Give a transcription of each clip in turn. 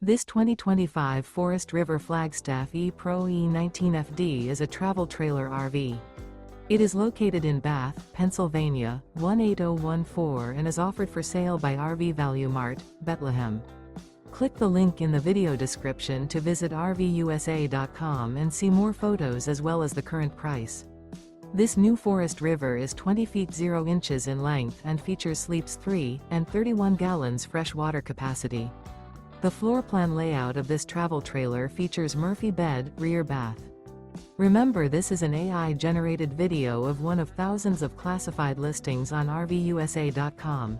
This 2025 Forest River Flagstaff E-Pro E19FD is a travel trailer RV. It is located in Bath, Pennsylvania, 18014 and is offered for sale by RV Value Mart, Behtlehem. Click the link in the video description to visit RVUSA.com and see more photos as well as the current price. This new Forest River is 20 feet 0 inches in length and features sleeps 3 and 31 gallons fresh water capacity. The floor plan layout of this travel trailer features Murphy bed, rear bath. Remember, this is an AI-generated video of one of thousands of classified listings on RVUSA.com.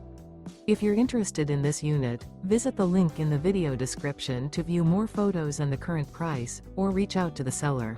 If you're interested in this unit, visit the link in the video description to view more photos and the current price, or reach out to the seller.